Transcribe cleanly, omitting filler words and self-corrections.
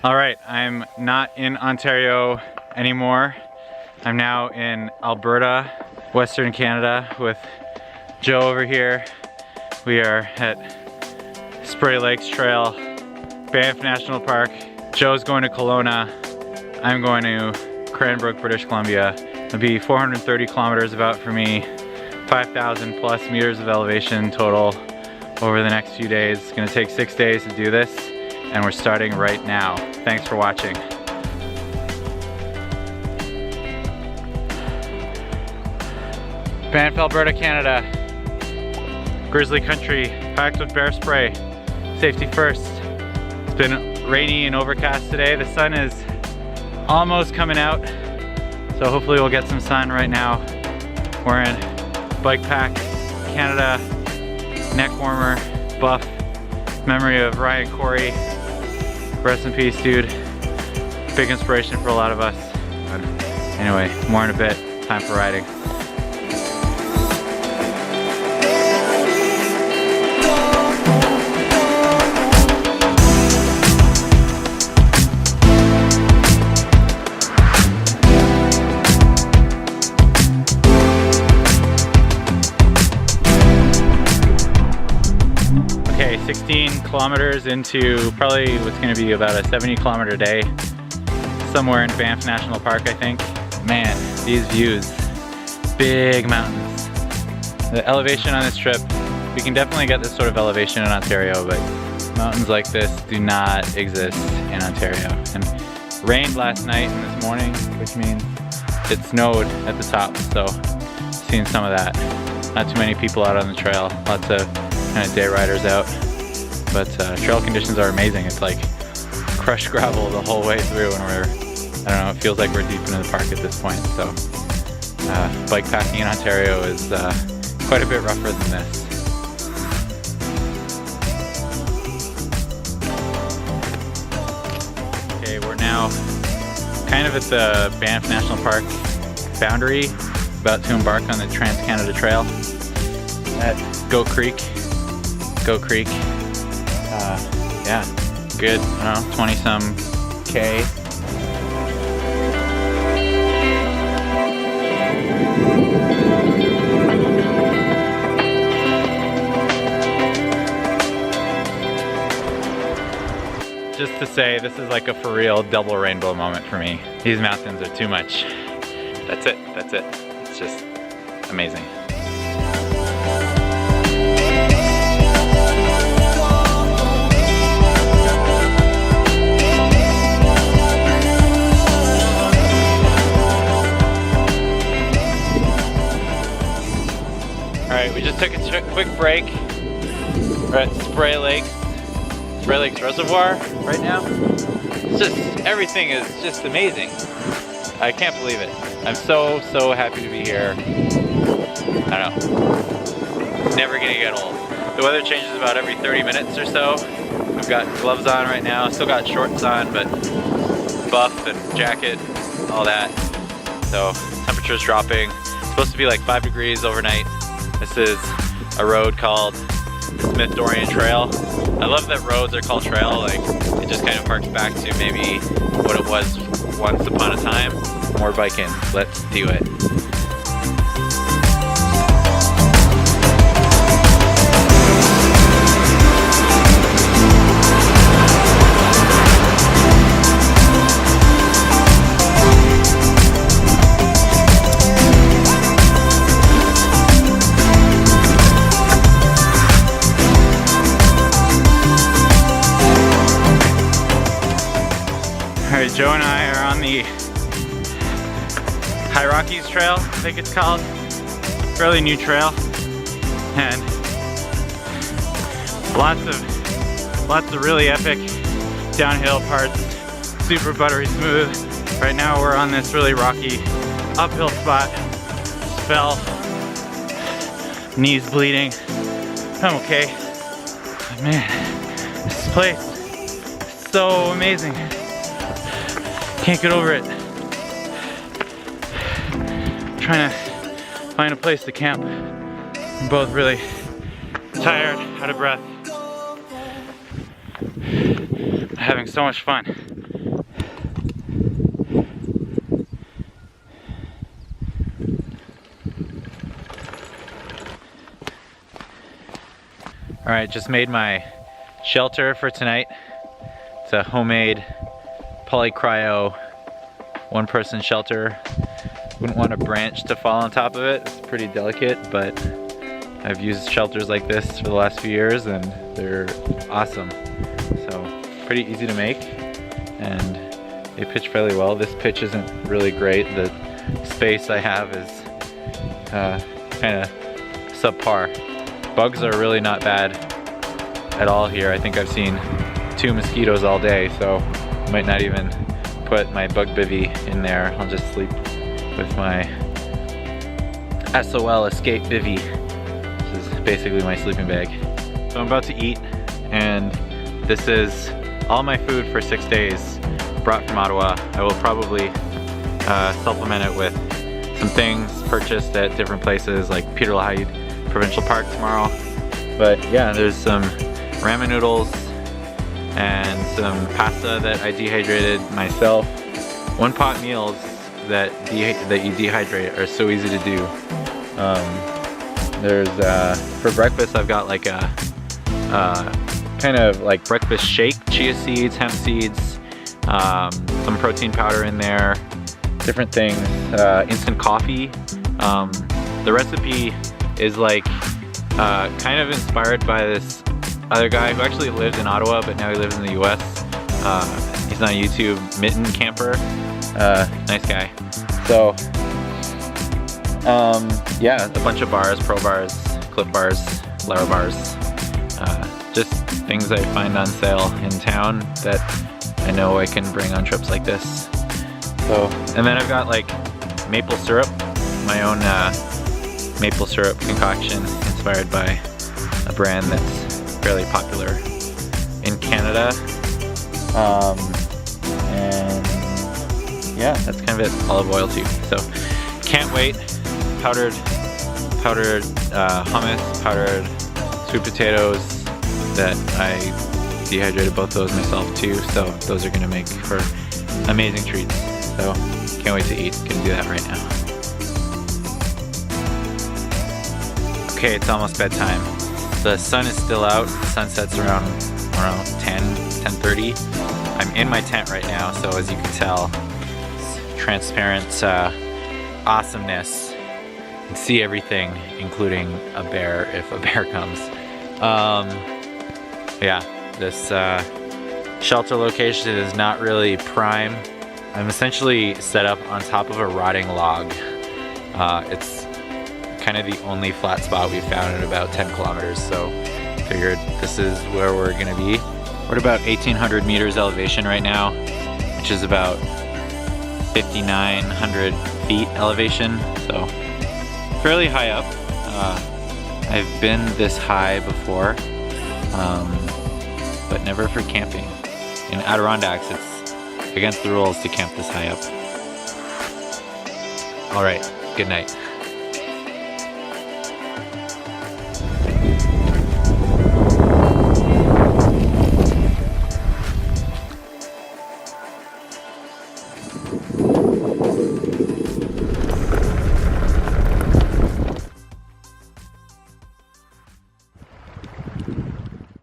All right, I'm not in Ontario anymore. I'm now in Alberta, Western Canada with Joe over here. We are at Spray Lakes Trail, Banff National Park. Joe's going to Kelowna. I'm going to Cranbrook, British Columbia. It'll be 430 kilometers about for me, 5,000 plus meters of elevation total over the next few days. It's gonna take 6 days to do this, and we're starting right now. Thanks for watching. Banff, Alberta, Canada. Grizzly country, packed with bear spray. Safety first. It's been rainy and overcast today. The sun is almost coming out, so hopefully we'll get some sun right now. Wearing Bikepack Canada neck warmer, buff, memory of Ryan Corey. Rest in peace, dude. Big inspiration for a lot of us. But anyway, more in a bit. Time for riding. Okay, 16 kilometers into probably what's going to be about a 70-kilometer day, somewhere in Banff National Park, I think. Man, these views, big mountains. The elevation on this trip, we can definitely get this sort of elevation in Ontario, but mountains like this do not exist in Ontario. And it rained last night and this morning, which means it snowed at the top, so seeing some of that. Not too many people out on the trail, lots of kind of day riders out, but trail conditions are amazing. It's like crushed gravel the whole way through, and we're, I don't know, it feels like we're deep into the park at this point. So bike packing in Ontario is quite a bit rougher than this. Okay, we're now kind of at the Banff National Park boundary, about to embark on the Trans-Canada Trail at Goat Creek. Yeah, good, I don't know, 20-some K. Just to say, this is like a for real double rainbow moment for me. These mountains are too much. That's it. It's just amazing. Alright, we just took a quick break. We're at Spray Lakes Reservoir right now. It's just, everything is just amazing. I can't believe it. I'm so happy to be here. I don't know. It's never gonna get old. The weather changes about every 30 minutes or so. I've got gloves on right now. Still got shorts on, but buff and jacket, all that. So temperature's dropping. It's supposed to be like 5 degrees overnight. This is a road called the Smith-Dorian Trail. I love that roads are called trail. Like, it just kind of harks back to maybe what it was once upon a time. More biking. Let's do it. Alright, Joe and I are on the High Rockies Trail, I think it's called. Fairly new trail, and lots of really epic downhill parts, super buttery smooth. Right now we're on this really rocky uphill spot. Just fell, knees bleeding. I'm okay. But man, this place is so amazing. Can't get over it. Trying to find a place to camp. We're both really tired, out of breath. Having so much fun. All right, just made my shelter for tonight. It's a homemade polycryo one-person shelter. Wouldn't want a branch to fall on top of it. It's pretty delicate, but I've used shelters like this for the last few years and they're awesome. So pretty easy to make and they pitch fairly well. This pitch isn't really great. The space I have is kind of subpar. Bugs are really not bad at all here. I think I've seen 2 mosquitoes all day, so I might not even put my bug bivvy in there. I'll just sleep with my SOL Escape bivvy. This is basically my sleeping bag. So I'm about to eat, and this is all my food for 6 days brought from Ottawa. I will probably supplement it with some things purchased at different places like Peter Hyde Provincial Park tomorrow. But yeah, there's some ramen noodles and some pasta that I dehydrated myself. One pot meals that you dehydrate are so easy to do. For breakfast I've got like a kind of like breakfast shake, chia seeds, hemp seeds, some protein powder in there, different things, instant coffee. The recipe is like kind of inspired by this other guy who actually lived in Ottawa but now he lives in the US. He's on YouTube, Mitten Camper. Nice guy. So yeah, a bunch of bars, pro bars, clip bars, Lara bars, just things I find on sale in town that I know I can bring on trips like this. So, and then I've got like maple syrup, my own maple syrup concoction inspired by a brand that's fairly popular in Canada. And yeah, that's kind of it. Olive oil too. So can't wait. Powdered hummus, powdered sweet potatoes that I dehydrated both those myself too. So those are gonna make for amazing treats. So can't wait to eat. Gonna do that right now. Okay, it's almost bedtime. The sun is still out. The sun sets around 10:30. I'm in my tent right now, so as you can tell, it's transparent awesomeness. You can see everything, including a bear if a bear comes. Yeah, this shelter location is not really prime. I'm essentially set up on top of a rotting log. It's kind of the only flat spot we've found in about 10 kilometers, so figured this is where we're gonna be. We're at about 1,800 meters elevation right now, which is about 5,900 feet elevation, so fairly high up. I've been this high before, but never for camping. In Adirondacks, it's against the rules to camp this high up. All right, good night.